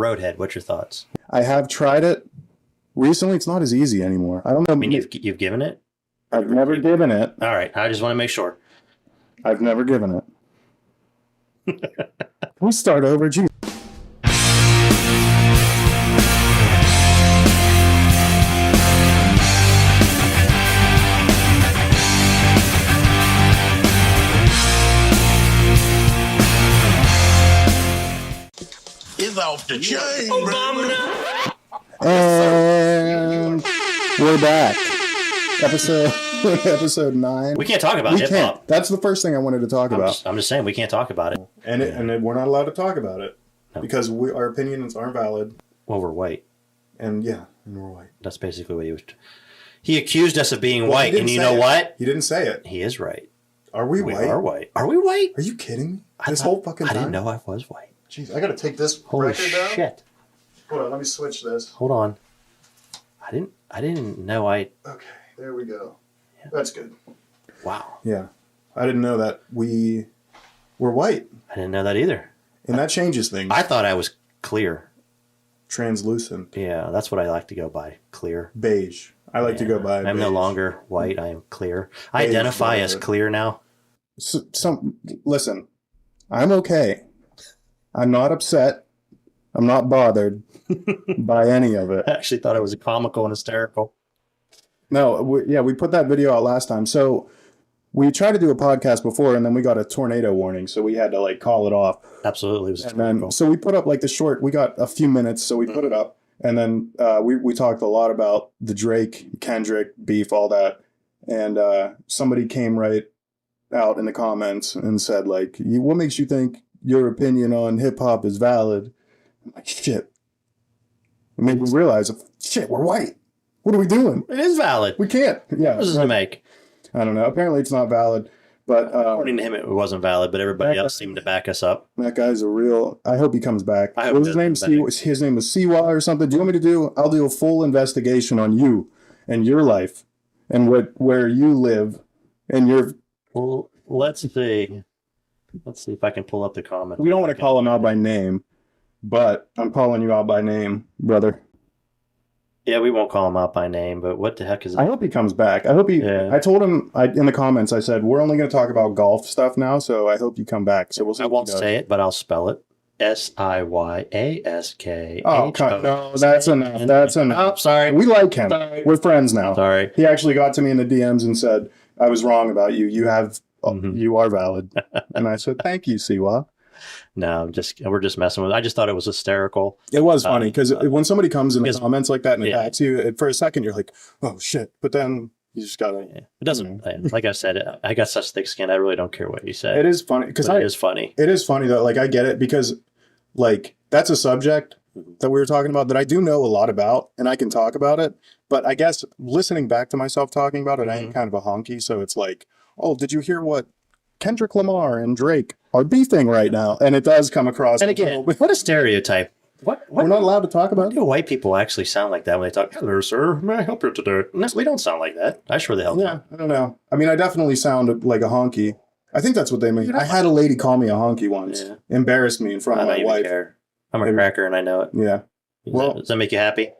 Roadhead, what's your thoughts? I have tried it. Recently, it's not as easy anymore. I don't know. I mean, you've given it? I've never given it. All right. I just want to make sure. I've never given it. We start over. Geez. Is off the chain, And we're back. Episode 9. We can't talk about hip hop. That's the first thing I wanted to talk about. I'm just saying we can't talk about it. And we're not allowed to talk about it because our opinions aren't valid. Well, we're white. And we're white. That's basically what he was. He accused us of being white, and you know what? He didn't say it. He is right. Are we white? We are white. Are we white? Are you kidding me? I didn't know I was white. Jeez, I gotta take this Holy record down. shit! Hold on, let me switch this. Hold on. I didn't know I. Okay, there we go. Yeah. That's good. Wow. Yeah, I didn't know that we were white. I didn't know that either. And that changes things. I thought I was clear. Translucent. Yeah, that's what I like to go by. Clear. Beige. I like to go by. I'm beige. no longer white. I am clear. I Beige, identify as clear now. Listen, I'm okay. I'm not upset. I'm not bothered by any of it. I actually thought it was comical and hysterical. No, we put that video out last time. So we tried to do a podcast before, and then we got a tornado warning, so we had to call it off. Absolutely, it was hysterical. So we put up the short. We got a few minutes, so we put it up, and then we talked a lot about the Drake, Kendrick beef, all that, and somebody came right out in the comments and said what makes you think your opinion on hip hop is valid? I'm like, shit. It made me realize, shit, we're white. What are we doing? It is valid. We can't. Yeah. What does it make? I don't know. Apparently it's not valid. But according to him, it wasn't valid, but everybody else seemed to back us up. That guy's a real... I hope he comes back. I hope what was his name? His name was Siwa or something. Do you want me to do... I'll do a full investigation on you and your life and where you live and your... Well, let's see. Let's see if I can pull up the comment. We don't want to call him out by name, but I'm calling you out by name, brother. Yeah, we won't call him out by name, but what the heck is it? I hope he comes back. I hope he... Yeah. I told him in the comments, I said, we're only going to talk about golf stuff now, so I hope you come back. So we'll see. I won't say it, but I'll spell it. Siyask. Oh, no, that's enough. That's enough. Oh, sorry. We like him. Sorry. We're friends now. Sorry. He actually got to me in the DMs and said, I was wrong about you. You have... You are valid. And I said, thank you, Siwa. No, we're just messing with it. I just thought it was hysterical. It was funny because when somebody comes in the comments like that and attacks you, for a second you're like, oh shit. But then you just gotta. Yeah. It doesn't. Like I said, I got such thick skin. I really don't care what you say. It is funny because it is funny. It is funny though. I get it because that's a subject that we were talking about that I do know a lot about and I can talk about it. But I guess listening back to myself talking about it, I am kind of a honky. So it's like, oh, did you hear what Kendrick Lamar and Drake are beefing right now? And it does come across. And again, what a stereotype. What we're not allowed to talk about? Do white people actually sound like that when they talk? Hello, sir. May I help you today? No, we don't sound like that. I sure the hell don't. I don't know. I mean, I definitely sound like a honky. I think that's what they mean. I had a lady call me a honky once. Yeah. Embarrassed me in front of my wife. Care. I'm a cracker and I know it. Yeah. Does that make you happy?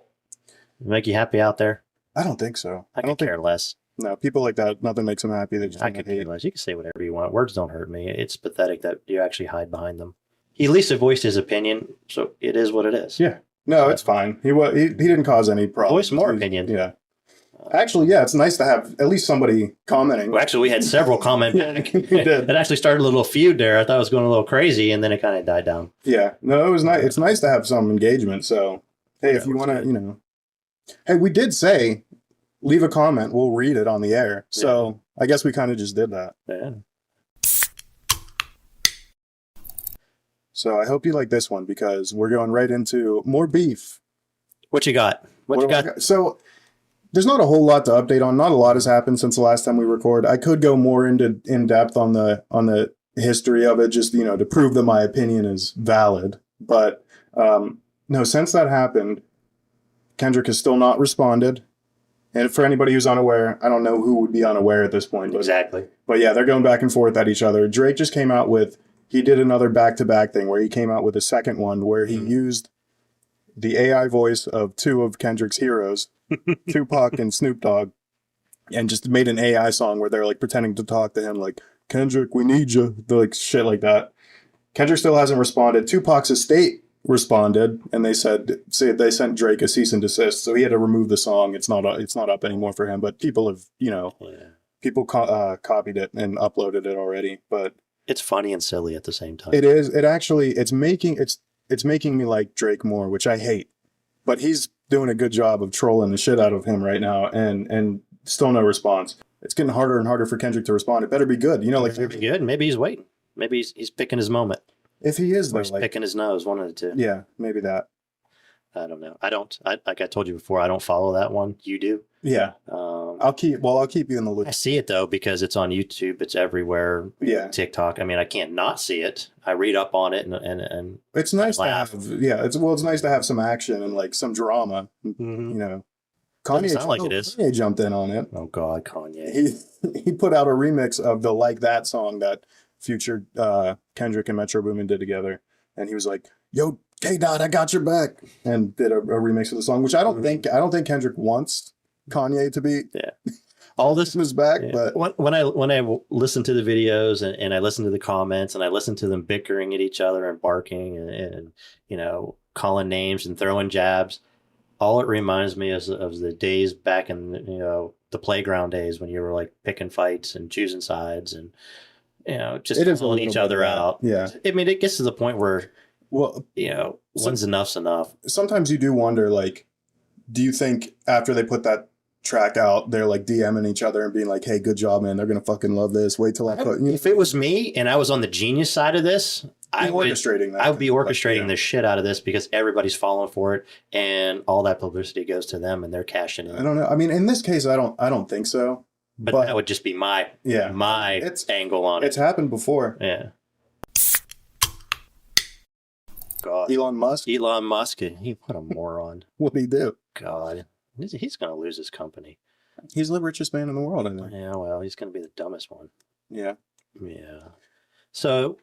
Make you happy out there? I don't think so. I don't care less. No, people like that, nothing makes them happy. They just I could care less. You can say whatever you want. Words don't hurt me. It's pathetic that you actually hide behind them. He at least voiced his opinion, so it is what it is. Yeah. No, it's fine. He didn't cause any problems. Voice more opinion. Yeah. Actually, yeah, it's nice to have at least somebody commenting. Well, actually, we had several comment back. He did. It actually started a little feud there. I thought it was going a little crazy, and then it kind of died down. Yeah. No, it was nice. It's nice to have some engagement. So, hey, if you want to, Hey, we did say... leave a comment. We'll read it on the air. So I guess we kind of just did that. Yeah. So I hope you like this one because we're going right into more beef. What you got? What you got? So there's not a whole lot to update on. Not a lot has happened since the last time we record. I could go more in depth on the history of it, just to prove that my opinion is valid. But no, since that happened, Kendrick has still not responded. And for anybody who's unaware, I don't know who would be unaware at this point. Exactly. But yeah, they're going back and forth at each other. Drake just came out with, he did another back-to-back thing where he came out with a second one where he used the AI voice of two of Kendrick's heroes, Tupac and Snoop Dogg, and just made an AI song where they're like pretending to talk to him, like, Kendrick, we need you. They're like shit like that. Kendrick still hasn't responded. Tupac's estate responded, and they they sent Drake a cease and desist, so he had to remove the song. It's not up anymore for him. But people have, people copied it and uploaded it already. But it's funny and silly at the same time. it is. It's making me like Drake more, which I hate. But he's doing a good job of trolling the shit out of him right now, and still no response. It's getting harder and harder for Kendrick to respond. It better be good. Like, better be good. Maybe he's waiting. Maybe he's picking his moment. If he is, or he's picking his nose, one of the two. Yeah, maybe that. I don't know. Like I told you before, I don't follow that one. You do. Yeah. I'll keep you in the loop. I see it though, because it's on YouTube. It's everywhere. Yeah. TikTok. I mean, I can't not see it. I read up on it and it's nice to have. Yeah. It's nice to have some action and like some drama. Mm-hmm. Kanye jumped in on it. Oh God, Kanye. He put out a remix of the Like That song that Future, Kendrick and Metro Boomin did together, and he was like, "Yo, K-Dot, I got your back," and did a remix of the song, which I don't think Kendrick wants Kanye to be. Yeah, all this was back. Yeah. But when I listen to the videos and I listen to the comments and I listen to them bickering at each other and barking and calling names and throwing jabs, all it reminds me is of the days back in the playground days when you were like picking fights and choosing sides and just pulling each other out. Yeah. I mean, it gets to the point where, when's enough's enough. Sometimes you do wonder, like, do you think after they put that track out, they're like DMing each other and being like, "Hey, good job, man. They're going to fucking love this. Wait till I put." If it was me and I was on the genius side of this, I would be orchestrating the shit out of this because everybody's falling for it and all that publicity goes to them and they're cashing in. I don't know. I mean, in this case, I don't think so. But that would just be my angle on it. It's happened before. Yeah. God. Elon Musk, what a moron. What'd he do? God. He's going to lose his company. He's the richest man in the world, I think. Yeah, well, he's going to be the dumbest one. Yeah. Yeah. So,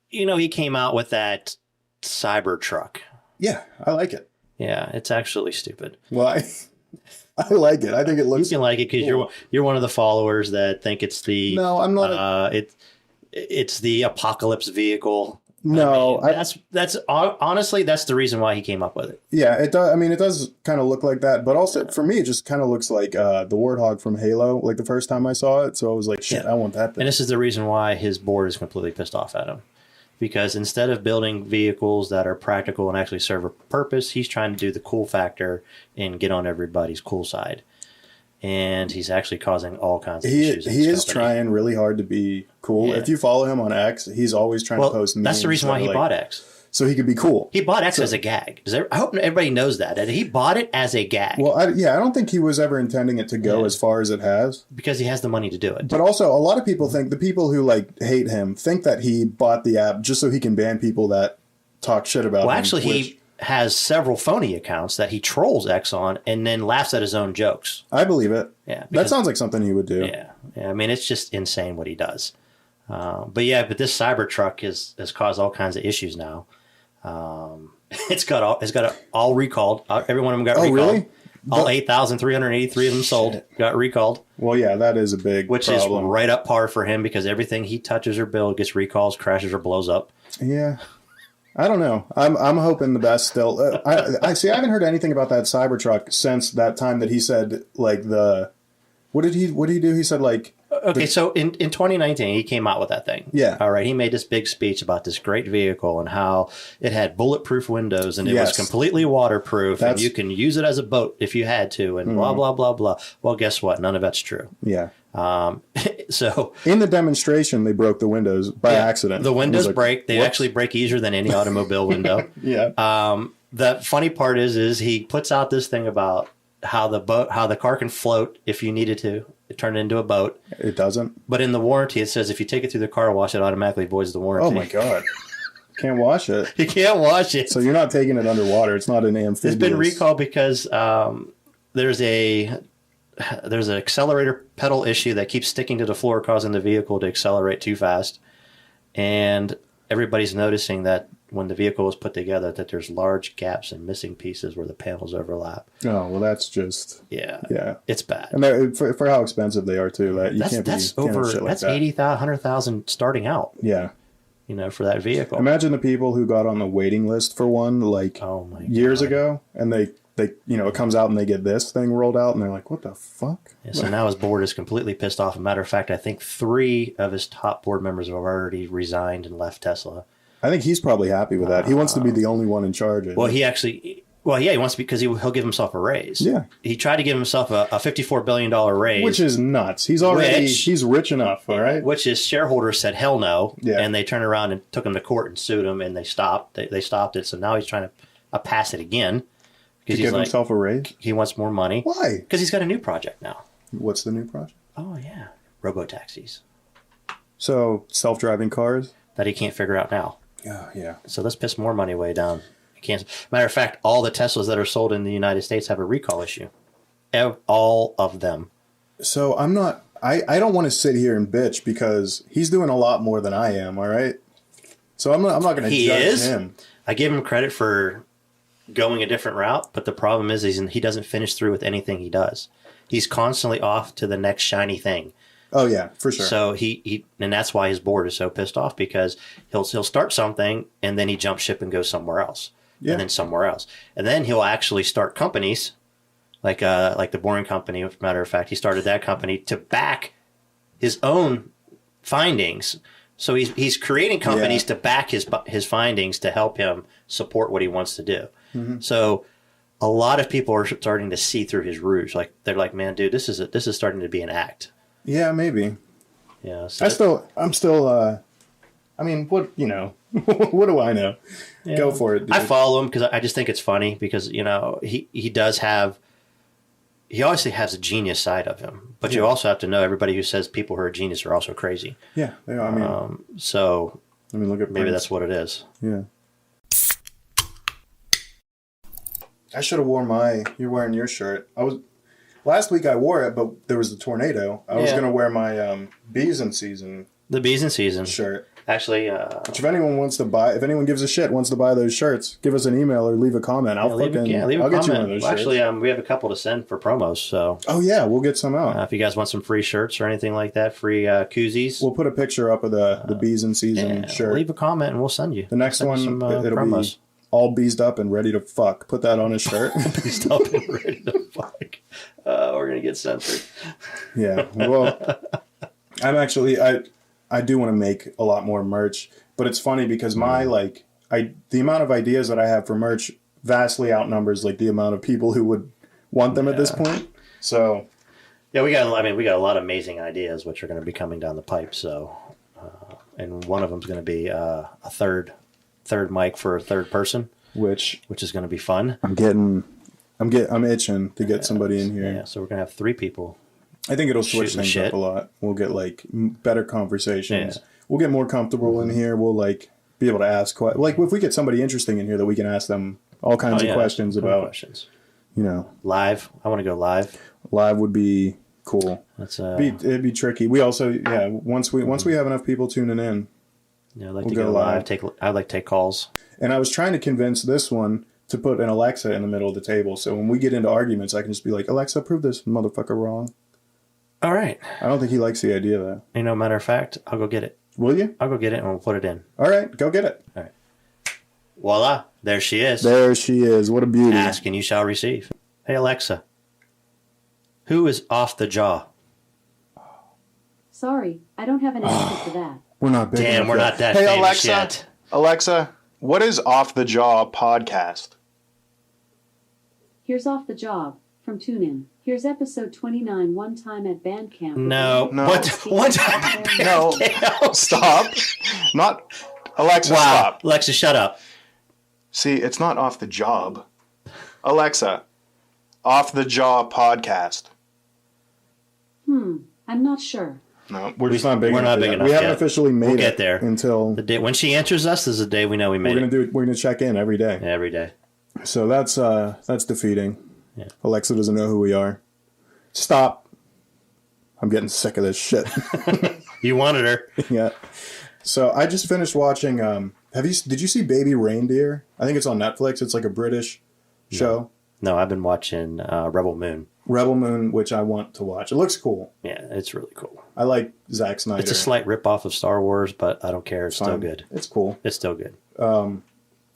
he came out with that cyber truck. Yeah, I like it. Yeah, it's actually stupid. Well, I like it. I think it looks. You can like it because you're one of the followers that think it's the. No, I'm not. It's the apocalypse vehicle. No, that's honestly that's the reason why he came up with it. Yeah, it does. I mean, it does kind of look like that, but also for me, it just kind of looks like the Warthog from Halo. Like the first time I saw it, so I was like, "Shit, I want that thing." And this is the reason why his board is completely pissed off at him. Because instead of building vehicles that are practical and actually serve a purpose, he's trying to do the cool factor and get on everybody's cool side. And he's actually causing all kinds of issues. He is trying really hard to be cool. Yeah. If you follow him on X, he's always trying to post memes. That's the reason why he bought X. So he could be cool. He bought X as a gag. I hope everybody knows that he bought it as a gag. Well, I don't think he was ever intending it to go as far as it has. Because he has the money to do it. But also, a lot of people think, the people who hate him, think that he bought the app just so he can ban people that talk shit about him. Well, actually, he has several phony accounts that he trolls X on and then laughs at his own jokes. I believe it. Yeah. That sounds like something he would do. Yeah. I mean, it's just insane what he does. But this Cybertruck has caused all kinds of issues now. It's got it all recalled. Every one of them got recalled. Oh, really? All 8,383 of them sold got recalled. Well, yeah, that is a big which problem. Is right up par for him because everything he touches or builds gets recalls, crashes, or blows up. Yeah. I don't know. I'm hoping the best still. I see. I haven't heard anything about that Cybertruck since that time that he said what did he do? He said so in 2019 he came out with that thing. Yeah. All right. He made this big speech about this great vehicle and how it had bulletproof windows and it was completely waterproof and you can use it as a boat if you had to and blah blah blah blah. Well, guess what? None of that's true. Yeah. So in the demonstration, they broke the windows by accident. The windows break. They actually break easier than any automobile window. Yeah. The funny part is he puts out this thing about how the car can float if you needed to. It turned it into a boat. It doesn't. But in the warranty, it says if you take it through the car wash, it automatically voids the warranty. Oh my God. Can't wash it. You can't wash it. So you're not taking it underwater. It's not an amphibious. It's been recalled because there's an accelerator pedal issue that keeps sticking to the floor, causing the vehicle to accelerate too fast. And everybody's noticing that when the vehicle was put together that there's large gaps and missing pieces where the panels overlap. Oh, well, that's just Yeah, it's bad. And for how expensive they are too. That you can't have shit like that. 80,000, 100,000 starting out. Yeah, for that vehicle. Imagine the people who got on the waiting list for one years ago, and they it comes out and they get this thing rolled out, and they're like, "What the fuck?" Yeah, so now his board is completely pissed off. As a matter of fact, I think 3 of his top board members have already resigned and left Tesla. I think he's probably happy with that. He wants to be the only one in charge. Well, he wants to, because he'll give himself a raise. Yeah. He tried to give himself a $54 billion raise. Which is nuts. He's rich enough, all right? Which his shareholders said, hell no. Yeah. And they turned around and took him to court and sued him, and they stopped. They stopped it. So now he's trying to pass it again. To give himself a raise? He wants more money. Why? Because he's got a new project now. What's the new project? Oh, yeah. Robo-taxis. So, self-driving cars? That he can't figure out now. Oh, yeah. So let's piss more money way down. Matter of fact, all the Teslas that are sold in the United States have a recall issue. All of them. So I don't want to sit here and bitch because he's doing a lot more than I am, all right? So I'm not going to judge him. I give him credit for going a different route, but the problem is he doesn't finish through with anything he does. He's constantly off to the next shiny thing. Oh yeah, for sure. So and that's why his board is so pissed off, because he'll start something and then he jumps ship and goes somewhere else, and then somewhere else, and then he'll actually start companies, like the Boring Company. As a matter of fact, he started that company to back his own findings. So he's creating companies to back his findings to help him support what he wants to do. Mm-hmm. So a lot of people are starting to see through his rouge. Like they're like, man, dude, this is starting to be an act. Yeah, maybe. Yeah. So I'm still. I mean, what what do I know? Yeah. Go for it, dude. I follow him because I just think it's funny because he does have. He obviously has a genius side of him, but you also have to know everybody who says people who are genius are also crazy. Yeah, they are. Look at maybe that's what it is. Yeah. I should have worn you're wearing your shirt. Last week I wore it, but there was a tornado. I was going to wear my Bees in Season. The Bees in Season shirt. Actually, which if anyone gives a shit, wants to buy those shirts, give us an email or leave a comment. I'll get you one of those shirts. Actually, we have a couple to send for promos. So. Oh yeah, we'll get some out. If you guys want some free shirts or anything like that, free koozies. We'll put a picture up of the Bees in Season shirt. Leave a comment and we'll send you. The next one, it'll be all beezed up and ready to fuck. Put that on his shirt. Beezed up and ready to fuck. We're gonna get censored. Yeah. Well, I do want to make a lot more merch, but it's funny because the amount of ideas that I have for merch vastly outnumbers the amount of people who would want them at this point. So, yeah, we got a lot of amazing ideas which are going to be coming down the pipe. So, and one of them is going to be a third mic for a third person, which is going to be fun. I'm itching to get somebody in here. Yeah, so we're going to have 3 people. I think it'll switch things up a lot. We'll get better conversations. Yeah. We'll get more comfortable in here. We'll be able to ask if we get somebody interesting in here that we can ask them all kinds of questions about. Questions. Live. I want to go live. Live would be cool. It'd be tricky. We also once we have enough people tuning in. Yeah, I'd like to go live. I'd like to take calls. And I was trying to convince this one to put an Alexa in the middle of the table, so when we get into arguments, I can just be like, Alexa, prove this motherfucker wrong. All right. I don't think he likes the idea of that. Matter of fact, I'll go get it. Will you? I'll go get it and we'll put it in. All right, go get it. All right. Voila. There she is. There she is. What a beauty. Ask and you shall receive. Hey, Alexa. Who is off the jaw? Sorry, I don't have an answer for that. We're not big Damn, enough we're yet. not that Hey, famous Alexa. yet. Alexa, what is Off the Jaw podcast? Here's Off the Job from TuneIn. Here's episode 29, One Time at Bandcamp. No. One time at Bandcamp. No. Stop. Not Alexa, Wow. stop. Alexa, shut up. See, it's not Off the Job. Alexa, Off the Jaw podcast. I'm not sure. No. We're just not big enough. We're not big enough We haven't yet. officially made We'll it get there. until The day when she answers us is the day we know we made it. We're gonna check in every day. Yeah, every day. So that's defeating. Yeah. Alexa doesn't know who we are. Stop. I'm getting sick of this shit. You wanted her. Yeah. So I just finished watching. Have Did you see Baby Reindeer? I think it's on Netflix. It's like a British show. No, I've been watching Rebel Moon. Rebel Moon, which I want to watch. It looks cool. Yeah, it's really cool. I like Zack Snyder. It's a slight ripoff of Star Wars, but I don't care. It's still good. It's cool. It's still good.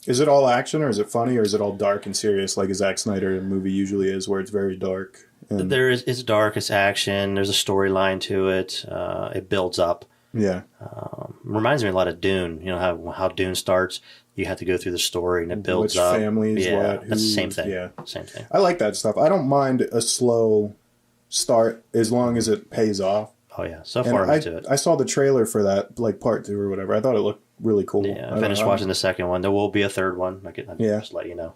Is it all action, or is it funny, or is it all dark and serious like a Zack Snyder movie usually is, where it's very dark? And, It's dark. It's action. There's a storyline to it. It builds up. yeah. Reminds me a lot of Dune. You know how Dune starts. You have to go through the story and it builds Which up. families, yeah, what, that's the who, same thing. yeah. Same thing. I like that stuff. I don't mind a slow start as long as it pays off. Oh yeah, so And far into it. I saw the trailer for that, like part 2 or whatever. I thought it looked really cool. Yeah, I finished watching the second one. There will be a third one. I can just let you know.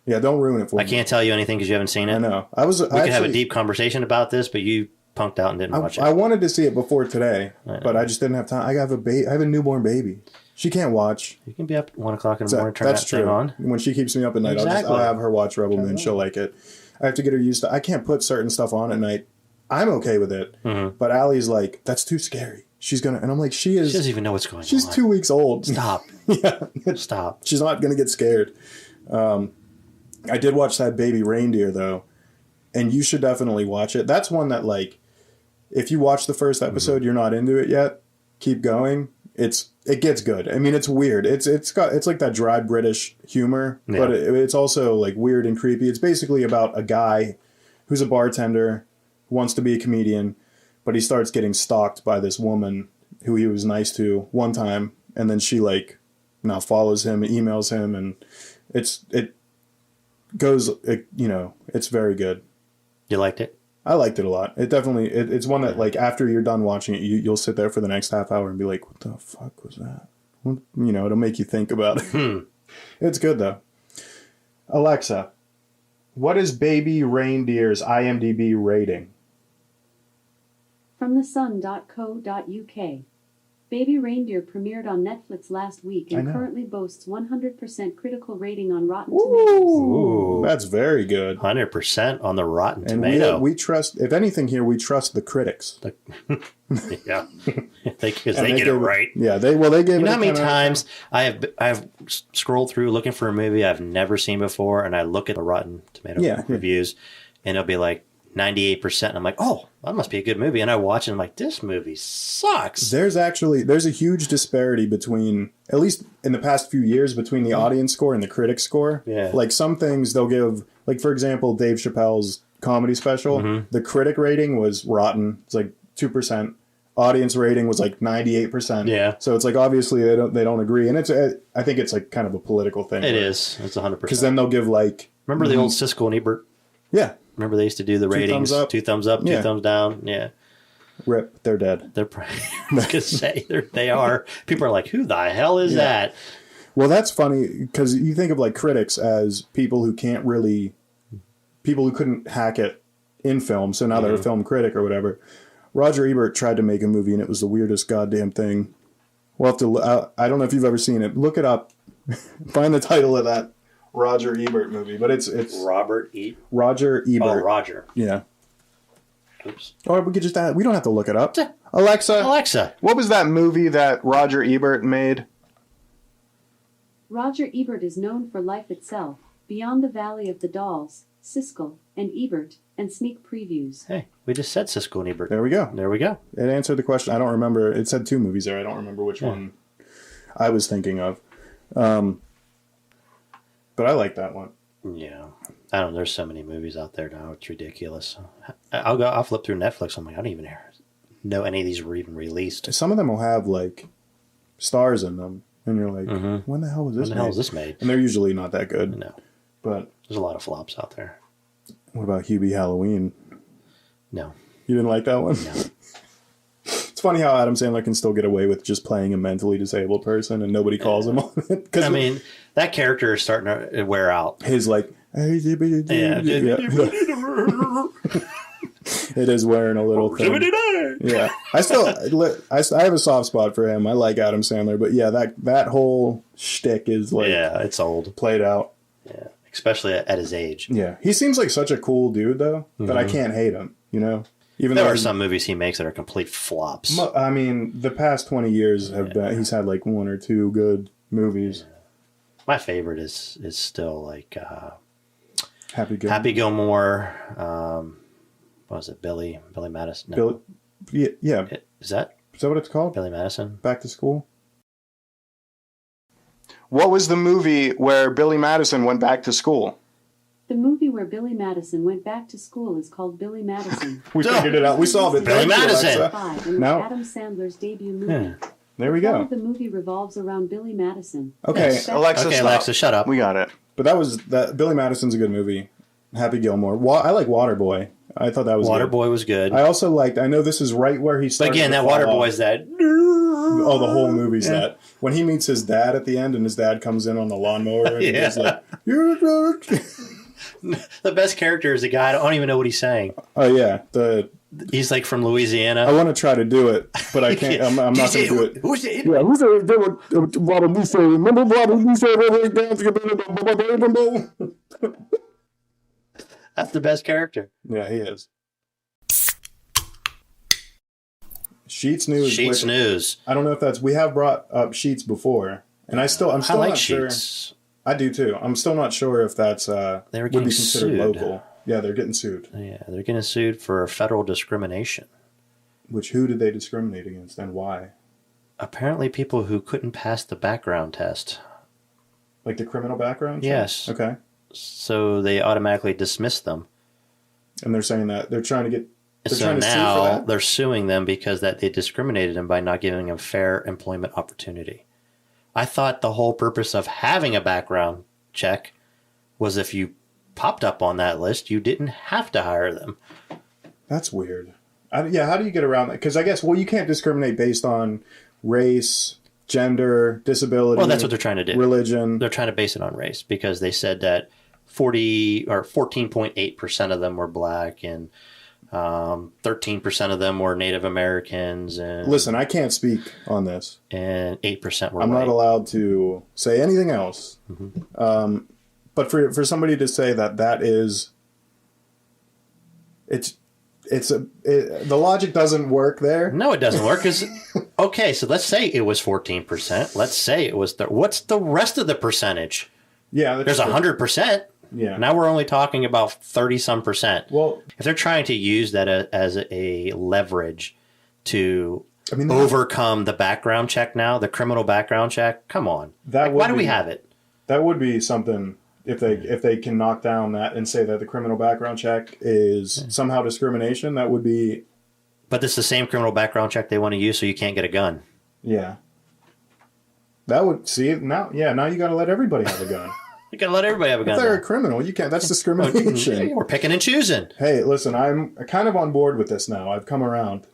Yeah, don't ruin it for me. I can't tell you anything because you haven't seen it. I know. We could have a deep conversation about this, but you punked out and didn't watch it. I wanted to see it before today, I know. but I just didn't have time. I have a newborn baby. She can't watch. You can be up at 1 o'clock in the morning, turn That's that thing true. on. When she keeps me up at night, Exactly. I'll have her watch Rebel Moon. She'll like it. I have to get her used to. I can't put certain stuff on at night. I'm okay with it, but Allie's like, that's too scary. She's gonna, and I'm like, she doesn't even know what's going on. She's 2 weeks old. Stop. Yeah, Stop. she's not gonna get scared. I did watch that Baby Reindeer though, and you should definitely watch it. That's one that, like, if you watch the first episode, you're not into it yet, keep going. It gets good. I mean, it's weird. It's like that dry British humor, but it's also like weird and creepy. It's basically about a guy who's a bartender, wants to be a comedian, but he starts getting stalked by this woman who he was nice to one time, and then she like now follows him, emails him, and it's very good. You liked it? I liked it a lot. It definitely, it's one that, like, after you're done watching it, you'll sit there for the next half hour and be like, what the fuck was that? It'll make you think about it. It's good, though. Alexa, what is Baby Reindeer's IMDb rating? From thesun.co.uk. Baby Reindeer premiered on Netflix last week and currently boasts 100% critical rating on Rotten Tomatoes. Ooh, that's very good. 100% on the Rotten And Tomato. we trust, if anything here, we trust the critics. Yeah, because And they get it right. Yeah, they gave it. You know how many 10 out of 10? times I've scrolled through looking for a movie I've never seen before, and I look at the Rotten Tomato reviews, and it'll be like 98%. And I'm like, oh, that must be a good movie. And I watch it, and I'm like, this movie sucks. There's a huge disparity between, at least in the past few years, between the audience score and the critic score. Yeah. Like some things they'll give, like for example, Dave Chappelle's comedy special, the critic rating was rotten. It's like 2%. Audience rating was like 98%. Yeah. So it's like obviously they don't agree, and I think it's like kind of a political thing. It is. It's 100%. Because then they'll give like, remember the old Siskel and Ebert? yeah, Remember they used to do the ratings? thumbs up. 2 thumbs up, 2 Yeah. thumbs down. Yeah. rip, they're dead. They're probably, I was going to say, they are. People are like, who the hell is that? Well, that's funny because you think of like critics as people who couldn't hack it in film, so now they're a film critic or whatever. Roger Ebert tried to make a movie, and it was the weirdest goddamn thing. We'll have to. I don't know if you've ever seen it. Look it up. Find the title of that Roger Ebert movie, but it's Roger Ebert. Oh, Roger. Yeah. Oops. Or we could just we don't have to look it up. Alexa, What was that movie that Roger Ebert made? Roger Ebert is known for Life Itself, Beyond the Valley of the Dolls, Siskel, and Ebert, and sneak previews. Hey, we just said Siskel and Ebert. there we go. There we go. It answered the question. I don't remember. It said 2 movies there. I don't remember which one I was thinking of. But I like that one. Yeah. I don't know. There's so many movies out there now. It's ridiculous. I'll flip through Netflix. I'm like, I don't even know any of these were even released. Some of them will have like stars in them, and you're like, when the hell was this? When the hell is this made? And they're usually not that good. No. But There's a lot of flops out there. what about Hubie Halloween? No. You didn't like that one? No. It's funny how Adam Sandler can still get away with just playing a mentally disibled person, and nobody calls him on it. I mean, that character is starting to wear out. his like, Yeah. it is wearing a little thing. Yeah, I have a soft spot for him. I like Adam Sandler, but yeah, that whole shtick is like, Yeah, it's old. played out. Yeah, especially at his age. Yeah, he seems like such a cool dude though, that I can't hate him. Even There though are some movies he makes that are complete flops. I mean, the past 20 years have been. He's had like 1 or 2 good movies. My favorite is still like Happy Gilmore. Happy Gilmore. What was it? Billy Madison? No. Yeah. Is that what it's called? Billy Madison? Back to School? What was the movie where Billy Madison went back to school? The movie where Billy Madison went back to school is called Billy Madison. We figured it out. We solved it. Billy Thank you, Madison. Alexa. And Now- Adam Sandler's debut movie. Yeah. There we The plot go. of the movie revolves around Billy Madison. Okay, Yes. Alexa, Okay, stop. Alexa, shut up. We got it. but that Billy Madison's a good movie. Happy Gilmore. I like Waterboy. I thought that was good. Waterboy was good. I also liked. I know this is right where he But started. again, to that fall Waterboy's off. that. Oh, the whole movie's that. When he meets his dad at the end, and his dad comes in on the lawnmower, and Yeah. he's like, "You're a-" The best character is the guy. I don't even know what he's saying. "Oh yeah." He's like from I Louisiana. want to try to do it, but I can't. I'm not going to do it. Who's it? Yeah, who's Robert Boucher? Remember Robert Boucher? That's the best character. Yeah, he is. Sheetz News. Sheetz which- News. I don't know if that's. We have brought up Sheetz before, and I'm still I like not sure. Sheetz. I do too. I'm still not sure if that's They were would getting be considered sued. local. Yeah, they're getting sued. Yeah, they're getting sued for federal discrimination. Who did they discriminate against and why? Apparently, people who couldn't pass the background test. Like the criminal background check? Yes. Okay. So they automatically dismissed them. And they're saying that they're trying to get. They're So trying to sue for now that? they're suing them because that they discriminated them by not giving them fair employment opportunity. I thought the whole purpose of having a background check was if you popped up on that list, you didn't have to hire them. That's weird. Yeah, how do you get around that? Because I guess, you can't discriminate based on race, gender, disability. Well, that's what they're trying to do. Religion. They're trying to base it on race because they said that 14.8% of them were black and 13% of them were Native Americans and Listen, I can't speak on this. and 8% were I'm white. not allowed to say anything else. But for somebody to say that is, the logic doesn't work there. No, it doesn't work. Okay, so let's say it was 14%. Let's say it was what's the rest of the percentage? Yeah, that's There's true. 100%. Yeah. Now we're only talking about 30-some percent. Well, If they're trying to use that as a leverage to I mean, overcome the background check now, the criminal background check, come on. That Why would do we be- have it? that would be something if they can knock down that and say that the criminal background check is somehow discrimination. That would be, But it's the same criminal background check they want to use so you can't get a gun. yeah. That would see now. Yeah, now you got to let everybody have a gun. You got to let everybody have a If gun. they're a now. criminal, you can't. That's discrimination. We're picking and choosing. Hey, listen, I'm kind of on board with this now. I've come around.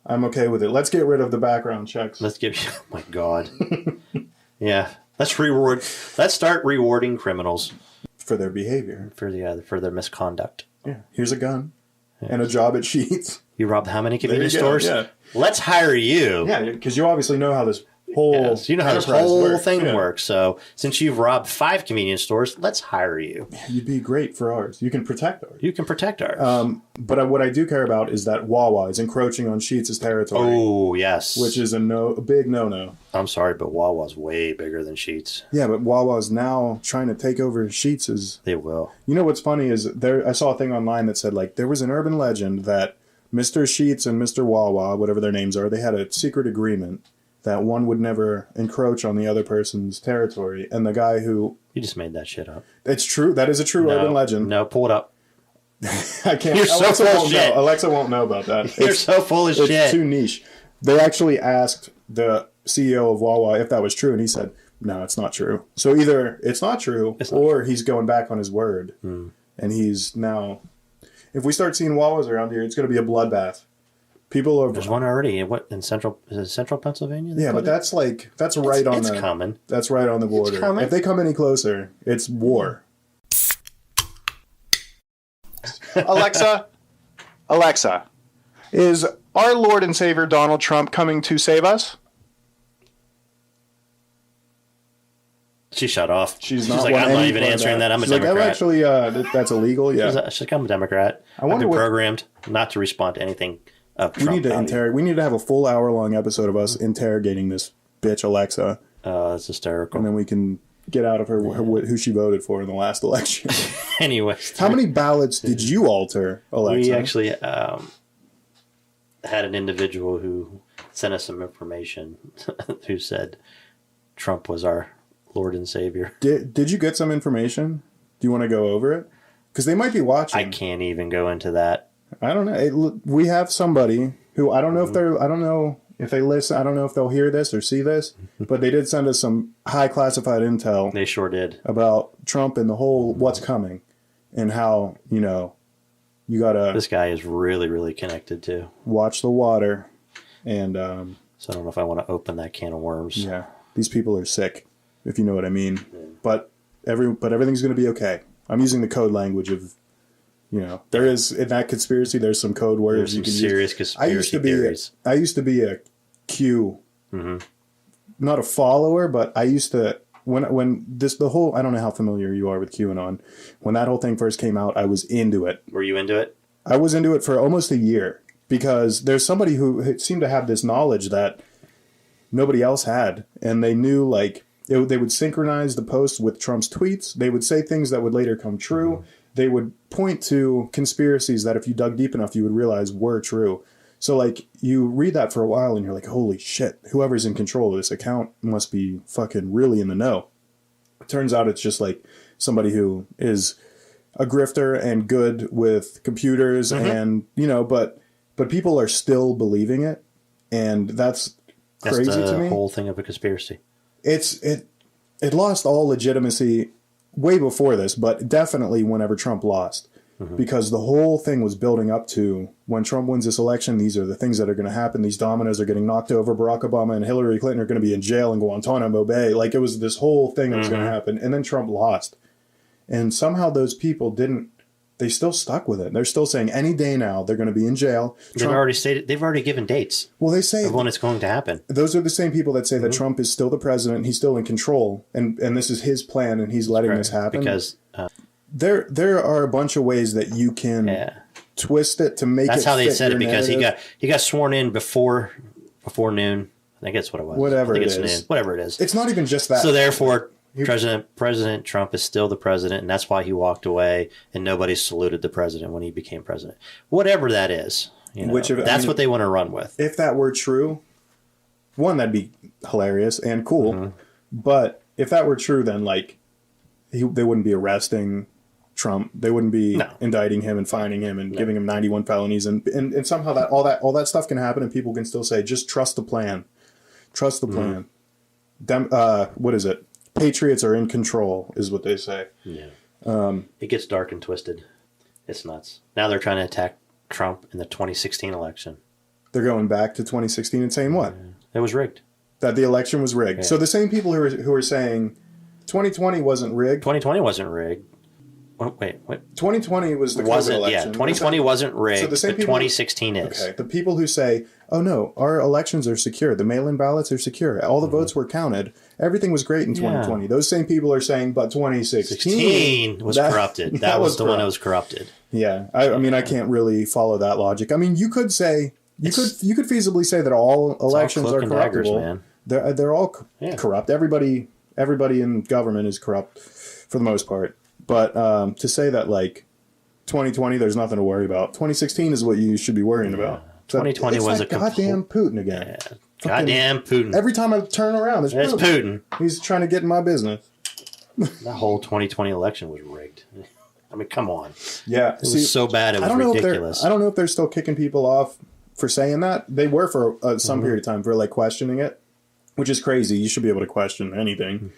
I'm okay with it. Let's get rid of the background checks. Let's give you. Oh my God. Yeah. Let's start rewarding criminals For their behavior. for their misconduct. Yeah. Here's a gun and a job at Sheetz. You robbed how many convenience There you go, stores? yeah. Let's hire you. Yeah, because you obviously know how this whole Yes, you know how this enterprise whole works. thing Yeah. works. So since you've robbed 5 convenience stores, let's hire you. You'd be great for ours. You can protect ours. You can protect ours. But what I do care about is that Wawa is encroaching on Sheetz' territory, Oh, yes. which is a big no-no. I'm sorry, but Wawa's way bigger than Sheetz. Yeah, but Wawa is now trying to take over Sheetz'. They will. You know what's funny is I saw a thing online that said there was an urban legend that Mr. Sheetz and Mr. Wawa, whatever their names are, they had a secret agreement that one would never encroach on the other person's territory. And the guy who... You just made that shit up. It's true. That is a true urban legend. No, pull it up. I can't... You're so Alexa full of won't shit. know. Alexa won't know about that. You're so full of It's shit. too niche. They actually asked the CEO of Wawa if that was true, and he said, no, it's not true. So either it's not true, or he's going back on his word. And he's now... If we start seeing Wawas around here, it's going to be a bloodbath. People are... There's one already. In central Pennsylvania? Yeah, but that's right on it's the... coming. That's right on the border. coming. If they come any closer, it's war. Alexa, is our Lord and Savior Donald Trump coming to save us? She shut off. She's like, I'm not even answering that. I'm a She's Democrat. Like, actually, that's illegal. Yeah. She's like, I'm a Democrat. I've wonder been what- programmed not to respond to anything of We Trump need to value. We need to have a full hour-long episode of us interrogating this bitch Alexa Oh, that's hysterical. And then we can get out of her who she voted for in the last election. Anyway. How many ballots did you alter, Alexa? We actually had an individual who sent us some information who said Trump was our Lord and Savior. Did you get some information? Do you want to go over it? Because they might be watching. I can't even go into that. I don't know. We have somebody who I don't know if they're. I don't know if they listen. I don't know if they'll hear this or see this. But they did send us some high classified intel. They sure did. About Trump and the whole what's coming, and how you gotta. This guy is really, really connected to. Watch the water, and so I don't know if I want to open that can of worms. Yeah, these people are sick, if you know what I mean. Yeah. But everything's going to be okay. I'm using the code language of, there is in that conspiracy. There's some code words there's you can serious use. Conspiracy theories. I used to be a Q, not a follower, but I used to when the whole. I don't know how familiar you are with QAnon. When that whole thing first came out, I was into it. Were you into it? I was into it for almost a year because there's somebody who seemed to have this knowledge that nobody else had, and they knew they would synchronize the posts with Trump's tweets. They would say things that would later come true. They would point to conspiracies that if you dug deep enough, you would realize were true. So you read that for a while and you're like, holy shit, whoever's in control of this account must be fucking really in the know. It turns out it's just somebody who is a grifter and good with computers and, but people are still believing it. And that's crazy to me. That's the whole thing of a conspiracy. It lost all legitimacy way before this, but definitely whenever Trump lost, because the whole thing was building up to when Trump wins this election, these are the things that are going to happen. These dominoes are getting knocked over. Barack Obama and Hillary Clinton are going to be in jail in Guantanamo Bay. It was this whole thing that was going to happen. And then Trump lost. And somehow those people they still stuck with it. They're still saying any day now they're going to be in jail. They've already given dates. Well, they say of when it's going to happen. Those are the same people that say that Trump is still the president, he's still in control, and this is his plan, and he's letting this happen. Because there are a bunch of ways that you can twist it to make it. That's how they fit said it, your because narrative. he got sworn in before noon. I think that's what it was. Whatever I think it it's is. noon. Whatever it is. It's not even just that. So therefore, President Trump is still the president, and that's why he walked away, and nobody saluted the president when he became president. Whatever that is, that's what they want to run with. If that were true, one, that'd be hilarious and cool. But if that were true, then they wouldn't be arresting Trump. They wouldn't be indicting him and fining him and giving him 91 felonies, and somehow all that stuff can happen, and people can still say, just trust the plan. Trust the plan. What is it? Patriots are in control, is what they say. Yeah. It gets dark and twisted. It's nuts. Now they're trying to attack Trump in the 2016 election. They're going back to 2016 and saying what? It was rigged. That the election was rigged. Yeah. So the same people who are saying 2020 wasn't rigged. 2020 wasn't rigged. Wait. 2020 was the COVID election. Yeah, 2020 wasn't rigged, so the same people, 2016 is. Okay, the people who say, oh no, our elections are secure. The mail-in ballots are secure. All the votes were counted. Everything was great in 2020. Those same people are saying, but 2016 was corrupted. That was the one that was corrupted. Yeah, I mean, I can't really follow that logic. I mean, you could say, you could feasibly say that all elections are corruptible. Man. They're all corrupt. Everybody in government is corrupt for the most part. But to say that 2020, there's nothing to worry about. 2016 is what you should be worrying about. 2020 was a goddamn Putin again. Yeah. Goddamn Putin. Every time I turn around, there's Putin. He's trying to get in my business. That whole 2020 election was rigged. I mean, come on. Yeah. It was so bad, it was ridiculous. I don't know if they're still kicking people off for saying that. They were for some period of time for questioning it, which is crazy. You should be able to question anything.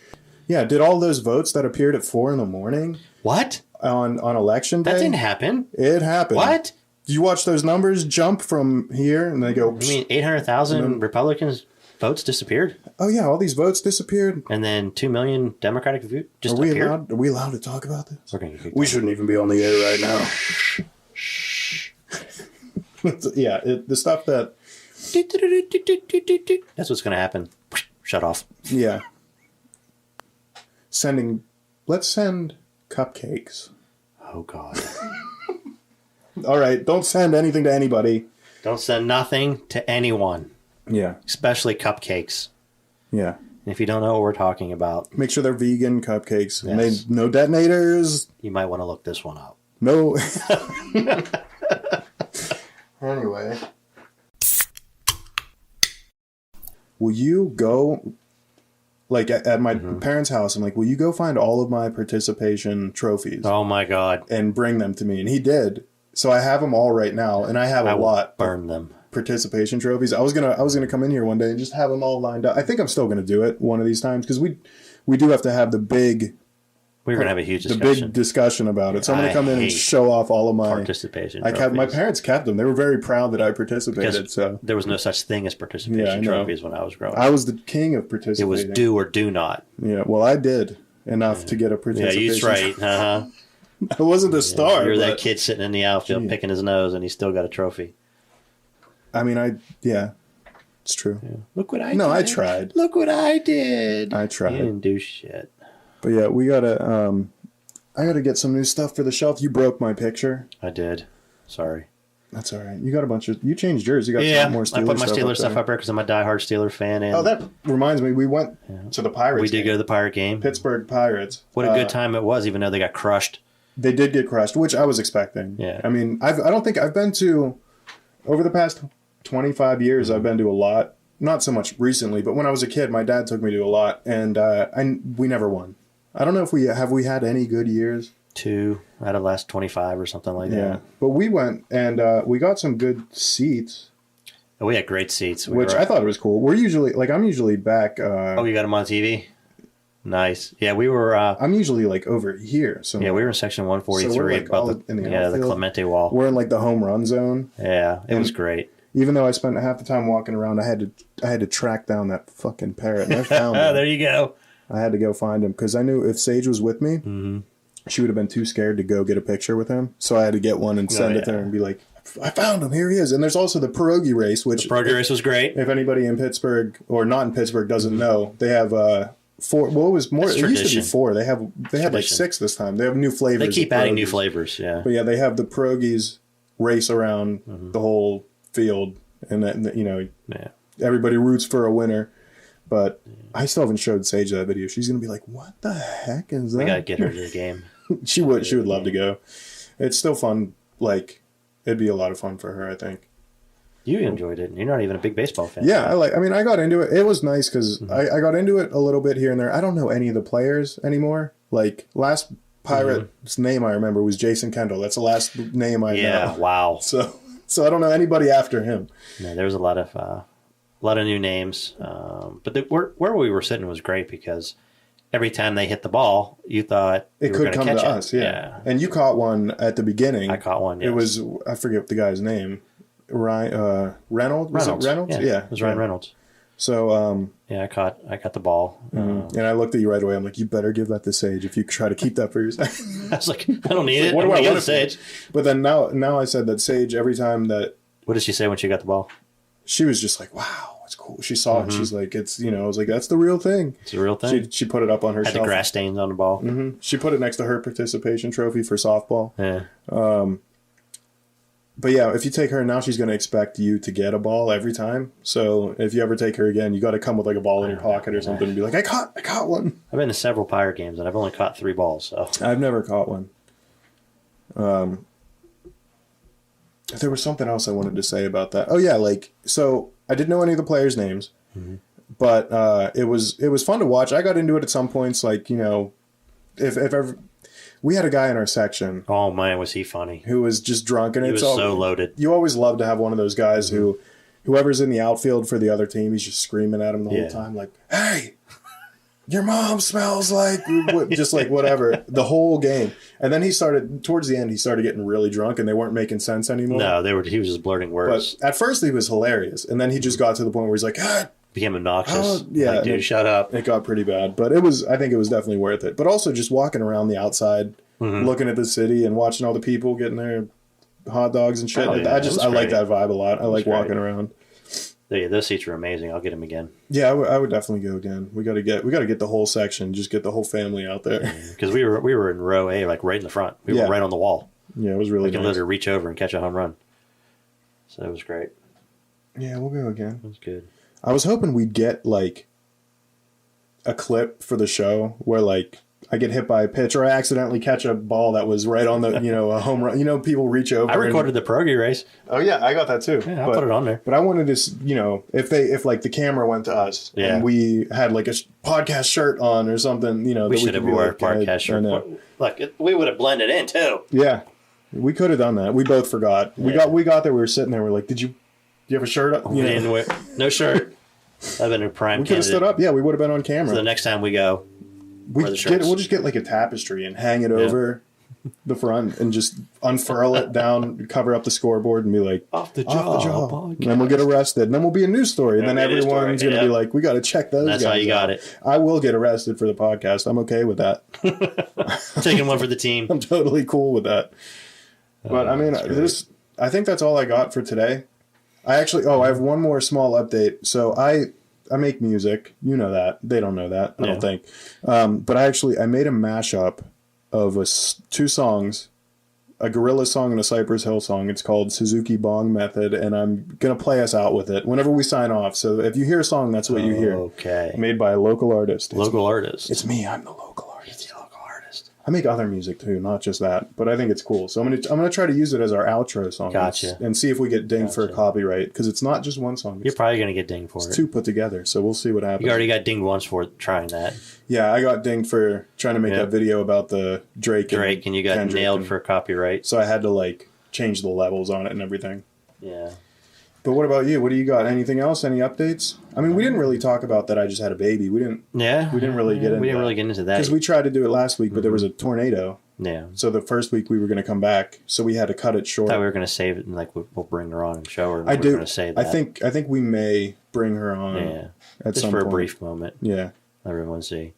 Yeah, did all those votes that appeared at 4 a.m? What? On election day? That didn't happen. It happened. What? Did you watch those numbers jump from here and they go... You mean 800,000 Republicans' votes disappeared? Oh, yeah, all these votes disappeared. And then 2 million Democratic votes just appeared? Are we allowed to talk about this? We shouldn't even be on the air right now. Shh. Yeah, the stuff that... That's what's going to happen. Shut off. Yeah. Let's send cupcakes. Oh, God. All right, don't send anything to anybody. Don't send nothing to anyone. Yeah. Especially cupcakes. Yeah. And if you don't know what we're talking about, Make sure they're vegan cupcakes. And Yes. no detonators. you might want to look this one up. No. Anyway. Will you go, like, at my parents' house, I'm like, will you go find all of my participation trophies Oh my God. and bring them to me? And he did. So I have them all right now, and I have I a will lot. burn them. Participation trophies. I was gonna come in here one day and just have them all lined up. I think I'm still gonna do it one of these times because we do have to have the big We're going to have a huge discussion. discussion about it. So I'm gonna I come in and hate show off all of my participation I kept my trophies. parents kept them. They were very proud that I participated. Because So there was no such thing as participation Yeah, I know. trophies when I was growing up. I was the king of It participating. was do or do not. Yeah, well, I did enough to get a Yeah, participation. he's right. Uh-huh. I wasn't a star. You're that but- kid sitting in the outfield Gee. picking his nose, and he's still got a trophy. I mean, it's true. Look what I No, did. I tried. Look what I did. I You tried. didn't do shit. But yeah, we gotta. I gotta get some new stuff for the shelf. You broke my picture. I did. Sorry. That's all right. You got a bunch of. You changed yours. You got Yeah, some more I Steelers put my Steelers up stuff there. up there because I'm a diehard Steeler fan. And Oh, that reminds me. We went to the Pirates. we did game. go to the Pirate game. Pittsburgh Pirates. What a good time it was, even though they got crushed. They did get crushed, which I was expecting. Yeah. I mean, I don't think I've been to over the past 25 years. I've been to a lot. Not so much recently, but when I was a kid, my dad took me to a lot, and we never won. I don't know if we had any good years. 2 out of the last 25 or something like Yeah, that. but we went and we got some good seats, And we had great seats. which I thought it was cool. I'm usually back. Oh, you got them on TV? Nice. Yeah, we were. I'm usually like over here. So Yeah, we were in section 143 So we're, like, all above in the the outfield. Clemente wall. we're in like the home run zone. Yeah, it was great. Even though I spent half the time walking around, I had to track down that fucking parrot, and I found him. There you go. I had to go find him because I knew if Sage was with me, Mm-hmm. she would have been too scared to go get a picture with him. So I had to get one and send it to her and be like, I found him. Here he is. And there's also the pierogi race, which Pro race was great. if anybody in Pittsburgh or not in Pittsburgh doesn't know, they have 4. Well, it was more. That's It used to be tradition. 4. They had like Tradition. 6 this time. They have new flavors. They keep of adding new pierogies. flavors. Yeah. But yeah, they have the pierogies race around the whole field, and then Yeah. everybody roots for a winner. But I still haven't showed Sage that video. She's gonna be like, "What the heck is that?" We got to get her to the game. She would love to go. It's still fun. Like, it'd be a lot of fun for her, I think. You enjoyed it. You're not even a big baseball fan. Yeah, I got into it. It was nice because I got into it a little bit here and there. I don't know any of the players anymore. Like, last Pirate's name I remember was Jason Kendall. That's the last name I Yeah. know. Wow. So I don't know anybody after him. No, there was a lot of new names. But where we were sitting was great because every time they hit the ball, you thought It you were could gonna come catch to it. us, yeah. And you caught one at the beginning. I caught one. It Yes. was, I forget the guy's name. Ryan Reynolds? Was it Reynolds? Yeah. It was Ryan Reynolds. So Yeah, I caught the ball. and I looked at you right away. I'm like, you better give that to Sage if you try to keep that for yourself. I was like, I don't need it. What I'm do I gonna want give it it to Sage. But then now I said that Sage, every time that What did she say when she got the ball? she was just like, wow, it's cool. She saw it. She's like, it's, I was like, that's the real thing. It's a real thing. She put it up on her Had shelf. the grass stains on the ball. She put it next to her participation trophy for softball. Yeah. But yeah, if you take her now, she's going to expect you to get a ball every time. So if you ever take her again, you got to come with like a ball in your pocket or something and be like, I caught one. I've been to several Pirate games and I've only caught 3 balls. So I've never caught one. There was something else I wanted to say about that. Oh yeah, so I didn't know any of the players' names, but it was fun to watch. I got into it at some points, if ever. We had a guy in our section oh man, was he funny? who was just drunk, and He it's was all, so loaded. You always love to have one of those guys who, whoever's in the outfield for the other team, he's just screaming at him the whole time, like, "Hey, your mom smells like," just like whatever, the whole game. And then towards the end, he started getting really drunk, and they weren't making sense anymore. No, he was just blurting words. But at first, he was hilarious, and then he just got to the point where he's like, "Ah." Became obnoxious. Oh, yeah. Like, dude, shut up. It got pretty bad, but I think it was definitely worth it. But also just walking around the outside, looking at the city and watching all the people getting their hot dogs and shit. Oh, yeah, I it was like great. that vibe a lot. I like great. walking around. Yeah, those seats were amazing. I'll get them again. Yeah, I would definitely go again. We got to get the whole section, just get the whole family out there. Because we were in row A, like right in the front. We Yeah. were right on the wall. Yeah, it was really We can nice. literally reach over and catch a home run. So it was great. Yeah, we'll go again. It was good. I was hoping we'd get a clip for the show where like I get hit by a pitch or I accidentally catch a ball that was right on the, a home run. People reach over. I recorded the Pierogi race. Oh yeah, I got that too. Yeah, I'll put it on there. But I wanted to, if like the camera went to us and we had like a podcast shirt on or something, we should have wore a podcast shirt. Look, we would have blended in too. Yeah, we could have done that. We both forgot. Yeah. We got there. We were sitting there. We're like, do you have a shirt up? No shirt. I've been a prime. We could have stood up. Yeah, we would have been on camera. So the next time we go. We'll just get like a tapestry and hang it over the front and just unfurl it down, cover up the scoreboard and be like, off the jaw. And then we'll get arrested. And then we'll be a news story. And then everyone's going to be like, we got to check those guys. That's how you got it. I will get arrested for the podcast. I'm okay with that. Taking one for the team. I'm totally cool with that. But I mean, I think that's all I got for today. I have one more small update. So I make music. You know that. They don't know that, I don't think. But I made a mashup of two songs, a Gorilla song and a Cypress Hill song. It's called Suzuki Bong Method, and I'm going to play us out with it whenever we sign off. So if you hear a song, that's what you hear. Okay. Made by a local artist. Artist. It's me. I'm the local artist. I make other music too, not just that, but I think it's cool. So I'm gonna try to use it as our outro song. Gotcha. And see if we get dinged for a copyright, because it's not just one song. You're probably gonna get dinged for it. It's two put together, so we'll see what happens. You already got dinged once for trying that. Yeah, I got dinged for trying to make that video about the Drake and you got Kendrick nailed for copyright. So I had to change the levels on it and everything. Yeah. But what about you? What do you got? Anything else? Any updates? I mean, we didn't really talk about that I just had a baby. We didn't really get into that. Because we tried to do it last week, but there was a tornado. Yeah. So the first week we were going to come back, so we had to cut it short. I thought we were going to save it and we'll bring her on and show her. I do. Going to save that. I think we may bring her on. Yeah. At just some for point. A brief moment. Yeah. Everyone see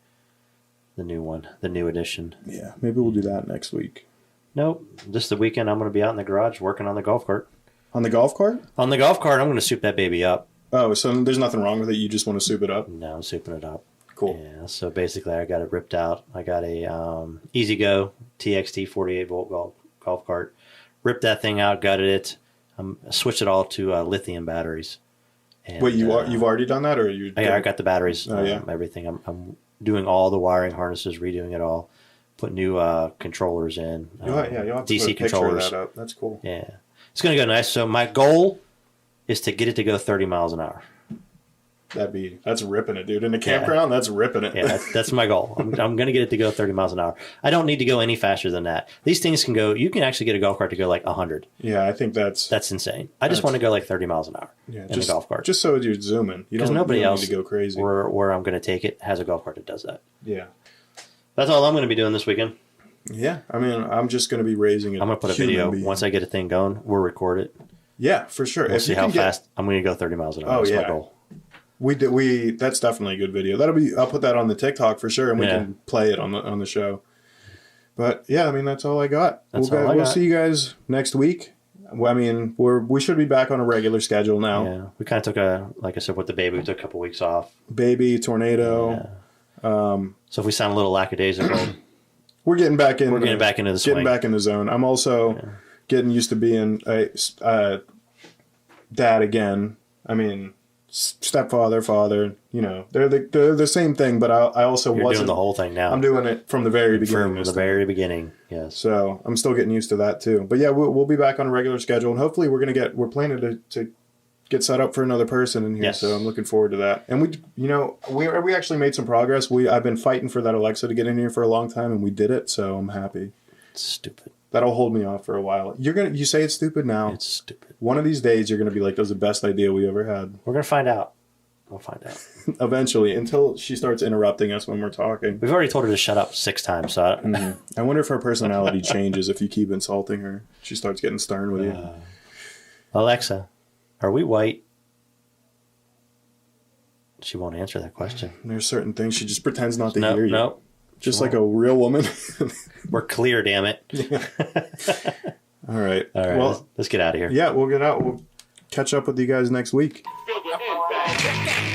the new one, the new edition. Yeah. Maybe we'll do that next week. Nope. Just the weekend. I'm going to be out in the garage working on the golf cart. On the golf cart? On the golf cart, I'm going to soup that baby up. Oh, so there's nothing wrong with it. You just want to soup it up? No, I'm souping it up. Cool. Yeah, so basically I got it ripped out. I got a Easy Go TXT 48 volt golf cart. Ripped that thing out, gutted it. Switched it all to lithium batteries. And, wait, you've already done that, or you? Yeah, I got the batteries. Oh, yeah. Everything. I'm doing all the wiring harnesses, redoing it all. Put new controllers in. You'll have to DC put a controllers. Picture of that up. That's cool. Yeah, it's going to go nice. So my goal is to get it to go 30 miles an hour. That's ripping it, dude. In a campground, that's ripping it. Yeah, that's my goal. I'm going to get it to go 30 miles an hour. I don't need to go any faster than that. These things can go, you can actually get a golf cart to go 100. Yeah, I think that's insane. I just want to go 30 miles an hour in a golf cart. Just so you're zooming. Because nobody else need to go crazy. Where I'm going to take it has a golf cart that does that. Yeah. That's all I'm going to be doing this weekend. Yeah. I mean, I'm just going to be raising it. I'm going to put a video. Once I get a thing going, we'll record it. Yeah, for sure. We'll see how fast. I'm going to go 30 miles an hour. That's my goal. That's definitely a good video. I'll put that on the TikTok for sure, and we can play it on the show. But yeah, I mean, that's all I got. We'll see you guys next week. I mean, we should be back on a regular schedule now. Yeah, we kind of took like I said, with the baby, we took a couple weeks off. Baby, tornado. Yeah. So if we sound a little lackadaisical, we're getting back in. We're getting back into the swing. Getting back in the zone. I'm also getting used to being a dad again. I mean, stepfather, father. You know, they're the same thing. But I also You're wasn't doing the whole thing now. I'm doing it from the very beginning. From the very beginning. Yes. So I'm still getting used to that too. But yeah, we'll be back on a regular schedule, and hopefully we're planning to get set up for another person in here. Yes. So I'm looking forward to that. And we actually made some progress. I've been fighting for that Alexa to get in here for a long time, and we did it. So I'm happy. It's stupid. That'll hold me off for a while. You say it's stupid now. It's stupid. One of these days you're gonna be like, "That was the best idea we ever had." We're gonna find out. We'll find out eventually. Until she starts interrupting us when we're talking. We've already told her to shut up 6 times. So I wonder if her personality changes if you keep insulting her. She starts getting stern with you. Alexa, are we white? She won't answer that question. There's certain things she just pretends not to hear you. Nope. Just like a real woman. We're clear, damn it. All right. Well, let's get out of here. Yeah, we'll get out. We'll catch up with you guys next week. Filthy handbag.